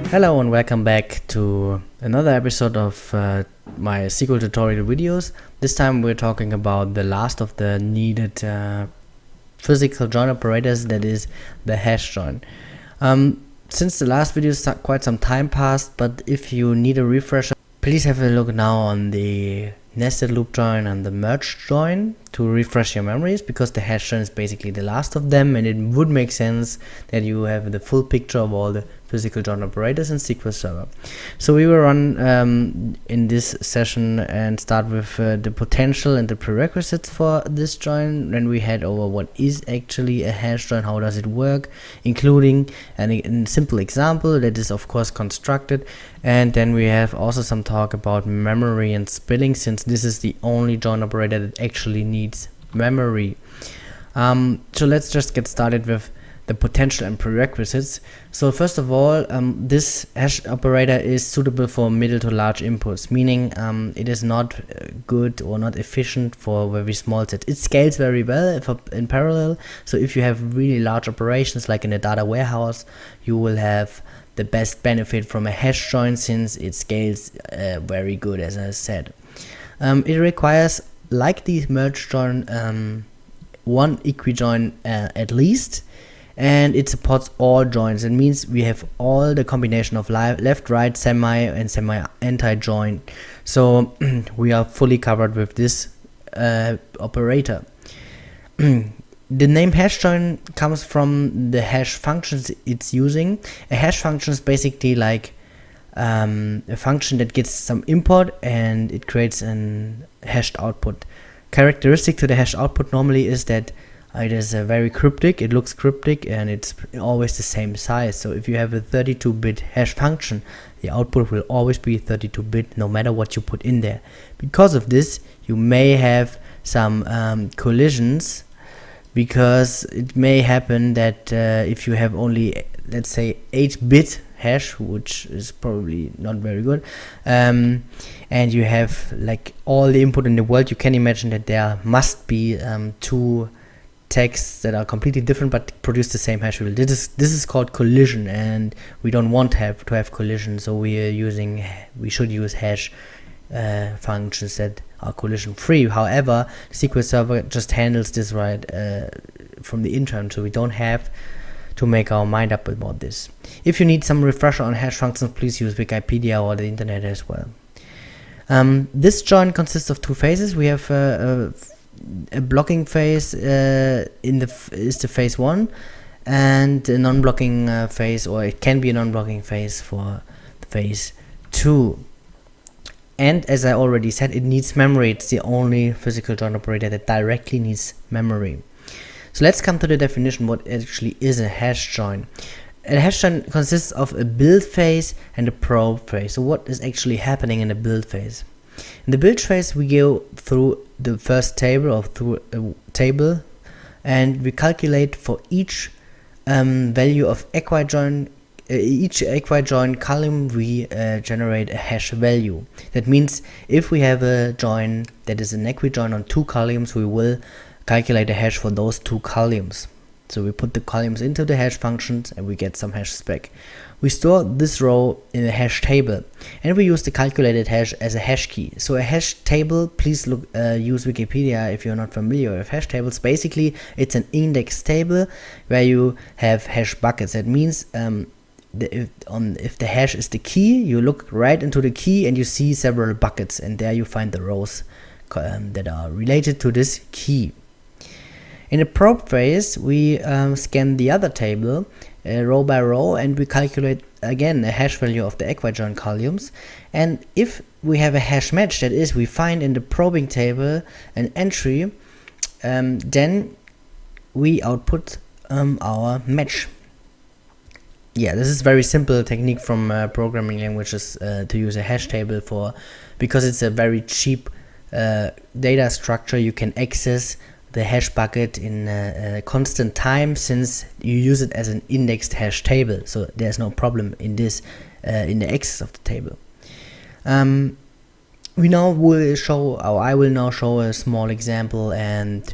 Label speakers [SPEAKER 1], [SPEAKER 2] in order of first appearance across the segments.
[SPEAKER 1] Hello and welcome back to another episode of my SQL tutorial videos. This time we're talking about the last of the needed physical join operators, that is the hash join. Since the last video, quite some time passed, but if you need a refresher, please have a look now on the nested loop join and the merge join to refresh your memories, because the hash join is basically the last of them, and it would make sense that you have the full picture of all the physical join operators in SQL-Server. So we will run in this session and start with the potential and the prerequisites for this join. Then we head over what is actually a hash join, how does it work, including a simple example that is of course constructed. And then we have also some talk about memory and splitting, since this is the only join operator that actually needs memory. So let's just get started with the potential and prerequisites. So first of all, this hash operator is suitable for middle to large inputs, meaning it is not good or not efficient for very small sets. It scales very well in parallel. So if you have really large operations like in a data warehouse, you will have the best benefit from a hash join, since it scales very good, as I said. It requires, like the merge join, one equijoin at least, and it supports all joins. It means we have all the combination of left, right, semi and semi anti-join. So we are fully covered with this operator. The name hash join comes from the hash functions it's using. A hash function is basically like a function that gets some import and it creates an hashed output. Characteristic to the hash output normally is that it is very cryptic, it looks cryptic, and it's always the same size. So if you have a 32-bit hash function, the output will always be 32-bit no matter what you put in there. Because of this, you may have some collisions, because it may happen that if you have only, let's say, 8-bit hash, which is probably not very good, and you have like all the input in the world, you can imagine that there must be two texts that are completely different but produce the same hash value. This is called collision, and we don't want to have collision, so we should use hash functions that are collision free. However, SQL Server just handles this right from the intern, so we don't have to make our mind up about this. If you need some refresher on hash functions, please use Wikipedia or the internet as well. This join consists of two phases. We have a blocking phase is the phase 1, and a non-blocking phase, or it can be a non-blocking phase for phase 2. And as I already said, it needs memory. It's the only physical join operator that directly needs memory. So let's come to the definition. What actually is a hash join? A hash join consists of a build phase and a probe phase. So what is actually happening in the build phase? In the build phase, we go through the first table or through a table, and we calculate for each value of equijoin. Each equijoin column, we generate a hash value. That means if we have a join that is an equijoin on 2 columns, we will calculate a hash for those 2 columns. So we put the columns into the hash functions and we get some hash spec. We store this row in a hash table, and we use the calculated hash as a hash key. So a hash table, please use Wikipedia if you're not familiar with hash tables. Basically, it's an index table where you have hash buckets. That means if the hash is the key, you look right into the key and you see several buckets, and there you find the rows that are related to this key. In the probe phase, we scan the other table row by row, and we calculate again a hash value of the equijoin columns. And if we have a hash match, that is, we find in the probing table an entry, then we output our match. Yeah, this is very simple technique from programming languages to use a hash table because it's a very cheap data structure. You can access the hash bucket in a constant time, since you use it as an indexed hash table. So there's no problem in this in the access of the table. I will now show a small example, and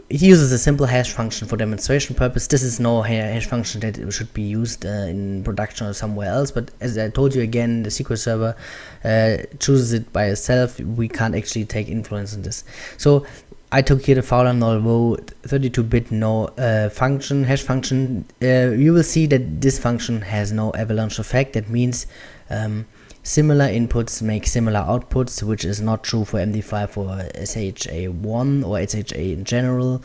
[SPEAKER 1] it uses a simple hash function for demonstration purpose. This is no hash function that should be used in production or somewhere else, but as I told you again, the SQL Server chooses it by itself. We can't actually take influence on this. So I took here the fowler null row 32-bit no function, hash function. You will see that this function has no avalanche effect. That means similar inputs make similar outputs, which is not true for MD5 or SHA-1 or SHA in general,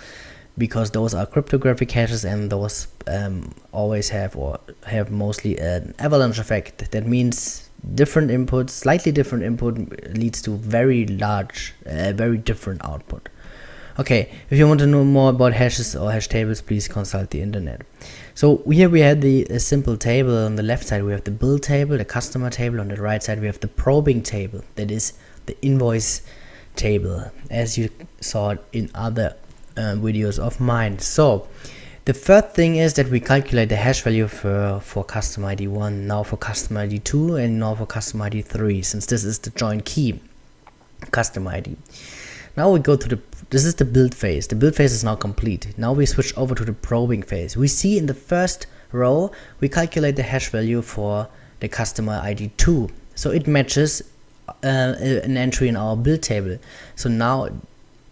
[SPEAKER 1] because those are cryptographic hashes, and those always have mostly an avalanche effect. That means different inputs, slightly different input leads to very large, very different output. Okay, if you want to know more about hashes or hash tables, please consult the internet. So here we have a simple table. On the left side we have the bill table, the customer table. On the right side we have the probing table, that is the invoice table, as you saw in other videos of mine. So the first thing is that we calculate the hash value for customer ID 1, now for customer ID 2, and now for customer ID 3, since this is the joint key customer ID. Now we go to this is the build phase. The build phase is now complete. Now we switch over to the probing phase. We see in the first row, we calculate the hash value for the customer ID 2. So it matches an entry in our build table. So now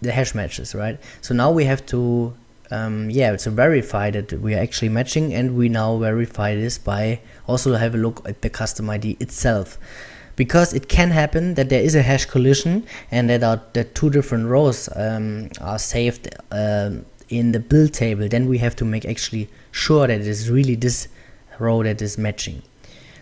[SPEAKER 1] the hash matches, right? So now we have to, to verify that we are actually matching, and we now verify this by also have a look at the customer ID itself. Because it can happen that there is a hash collision and that two different rows are saved in the build table. Then we have to make actually sure that it is really this row that is matching.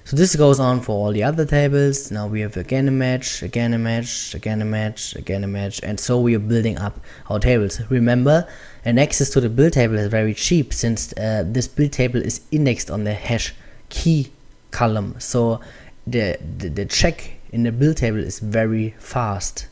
[SPEAKER 1] So this goes on for all the other tables. Now we have again a match, again a match, again a match, again a match, and so we are building up our tables. Remember, an access to the build table is very cheap, since this build table is indexed on the hash key column. So the check in the build table is very fast.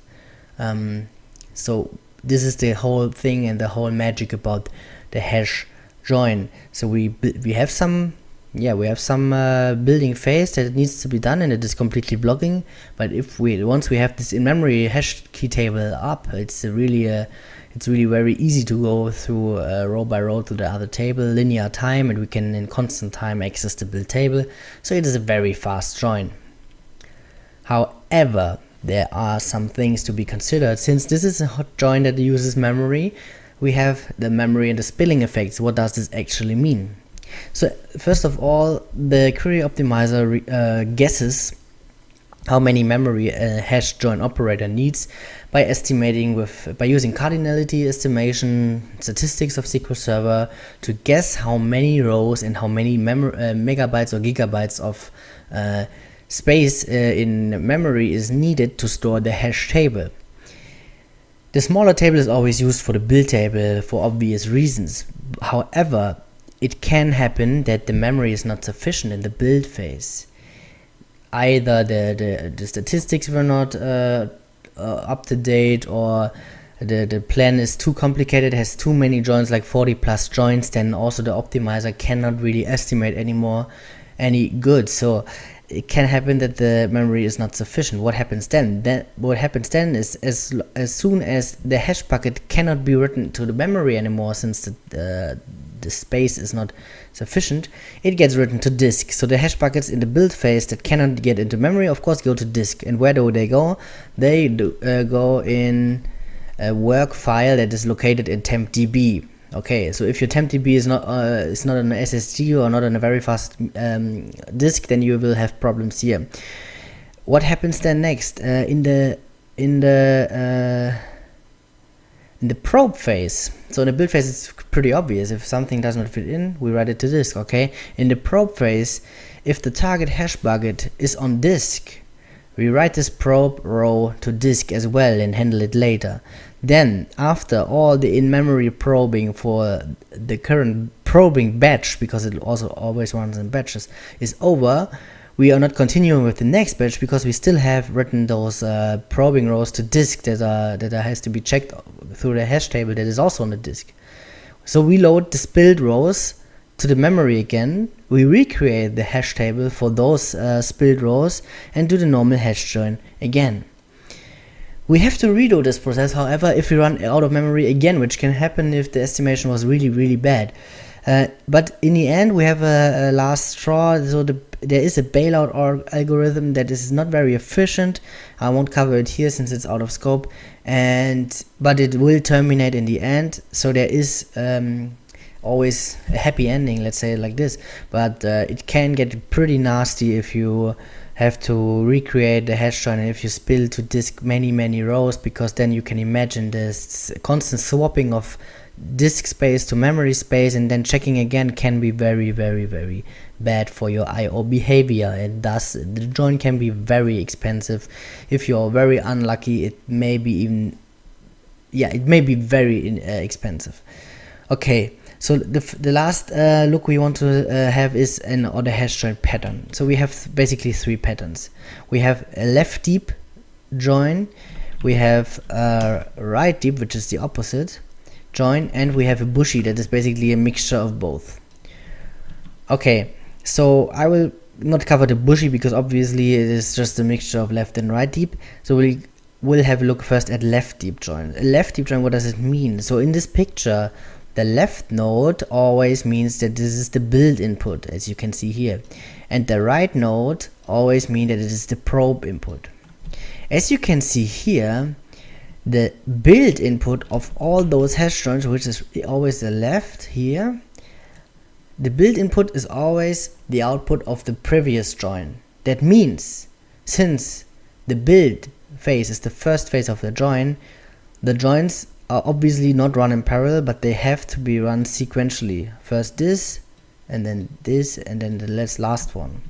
[SPEAKER 1] So this is the whole thing and the whole magic about the hash join. So we have some building phase that needs to be done, and it is completely blocking. But once we have this in-memory hash key table up, it's really very easy to go through row by row to the other table, linear time, and we can in constant time access the build table. So it is a very fast join. However, there are some things to be considered. Since this is a hot join that uses memory, we have the memory and the spilling effects. What does this actually mean? So first of all, the query optimizer guesses how many memory a hash join operator needs by estimating by using cardinality estimation statistics of SQL Server to guess how many rows and how many megabytes or gigabytes of space in memory is needed to store the hash table. The smaller table is always used for the build table for obvious reasons. However, it can happen that the memory is not sufficient in the build phase. Either the statistics were not up to date, or the plan is too complicated, has too many joins, like 40 plus joins. Then also the optimizer cannot really estimate any good. So it can happen that the memory is not sufficient. What happens then? What happens then is as soon as the hash bucket cannot be written to the memory anymore, since the space is not sufficient, it gets written to disk. So the hash buckets in the build phase that cannot get into memory, of course, go to disk. And where do they go? They go in a work file that is located in tempdb. Okay, so if your tempdb is not on an SSD or not on a very fast disk, then you will have problems here. What happens then next? In the probe phase. So in the build phase, it's pretty obvious. If something does not fit in, we write it to disk. Okay. In the probe phase, if the target hash bucket is on disk, we write this probe row to disk as well and handle it later. Then, after all the in-memory probing for the current probing batch, because it also always runs in batches, is over, we are not continuing with the next batch because we still have written those probing rows to disk that has to be checked through the hash table that is also on the disk. So we load the spilled rows to the memory again, we recreate the hash table for those spilled rows and do the normal hash join again. We have to redo this process, however, if we run out of memory again, which can happen if the estimation was really bad. But in the end, we have a last straw, so there is a bailout algorithm that is not very efficient. I won't cover it here since it's out of scope, but it will terminate in the end, so there is always a happy ending, let's say it like this. But it can get pretty nasty if you have to recreate the hash join and if you spill to disk many rows, because then you can imagine this constant swapping of disk space to memory space, and then checking again can be very bad for your IO behavior, and thus the join can be very expensive. If you're very unlucky, it may be even, it may be very expensive. Okay, so the last look we want to have is an order hash join pattern. So we have basically three patterns. We have a left deep join, we have a right deep, which is the opposite join, and we have a bushy that is basically a mixture of both. Okay, so I will not cover the bushy because obviously it is just a mixture of left and right deep. So we'll have a look first at left deep join. A left deep join, what does it mean? So in this picture, the left node always means that this is the build input, as you can see here, and the right node always means that it is the probe input. As you can see here, the build input of all those hash joins, which is always the left here, the build input is always the output of the previous join. That means, since the build phase is the first phase of the join, the joins are obviously not run in parallel, but they have to be run sequentially. First this, and then this, and then the last one.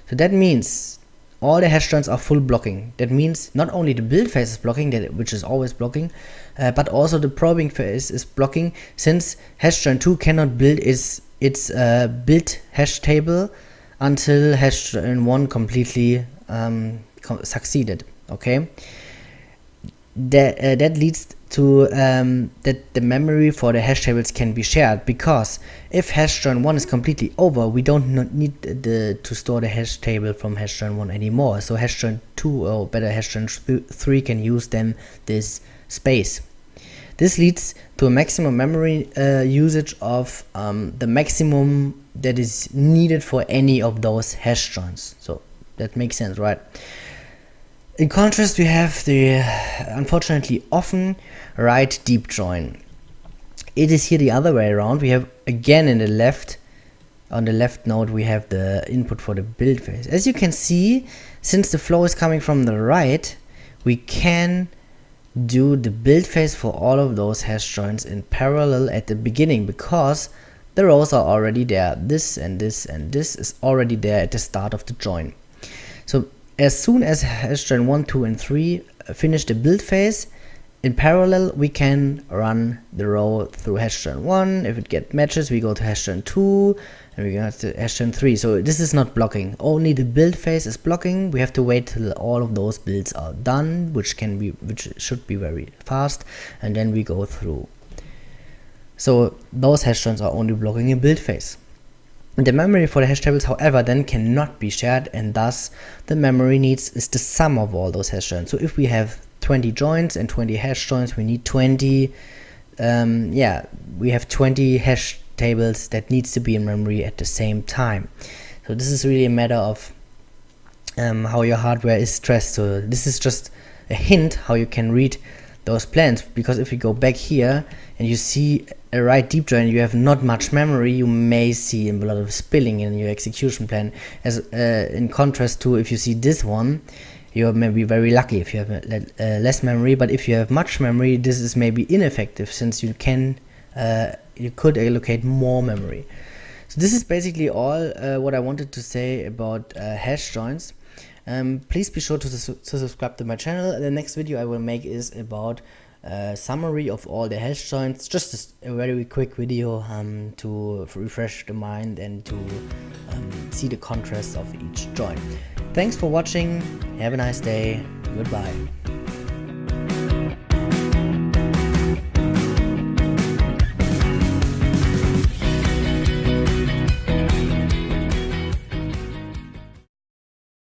[SPEAKER 1] So that means all the hash joins are full blocking. That means not only the build phase is blocking, which is always blocking, but also the probing phase is blocking, since hash join 2 cannot build its build hash table until hash join 1 completely succeeded. Okay, that leads to that the memory for the hash tables can be shared, because if hash join 1 is completely over, we don't need to store the hash table from hash join 1 anymore. So hash join 2, or better hash join 3, can use then this space. This leads to a maximum memory usage of the maximum that is needed for any of those hash joins. So that makes sense, right? In contrast, we have the unfortunately often right deep join. It is here the other way around. We have again on the left node we have the input for the build phase. As you can see, since the flow is coming from the right, we can do the build phase for all of those hash joins in parallel at the beginning, because the rows are already there. This and this and this is already there at the start of the join. So as soon as hash join 1, 2, and 3 finish the build phase, in parallel we can run the row through hash join 1. If it gets matches, we go to hash join 2, and we go to hash join 3. So this is not blocking. Only the build phase is blocking. We have to wait till all of those builds are done, which should be very fast, and then we go through. So those hash joins are only blocking a build phase. The memory for the hash tables, however, then cannot be shared, and thus the memory needs is the sum of all those hash joins. So if we have 20 joins and 20 hash joins, we need 20. We have 20 hash tables that needs to be in memory at the same time. So this is really a matter of how your hardware is stressed. So this is just a hint how you can read those plans, because if you go back here and you see a right deep join, you have not much memory, you may see a lot of spilling in your execution plan, as in contrast to if you see this one, you're maybe very lucky if you have less memory. But if you have much memory, this is maybe ineffective, since you could allocate more memory. So this is basically all what I wanted to say about hash joins. Please be sure to subscribe to my channel. The next video I will make is about summary of all the hash joins, just a very quick video to refresh the mind and to see the contrast of each join. Thanks for watching, have a nice day, goodbye.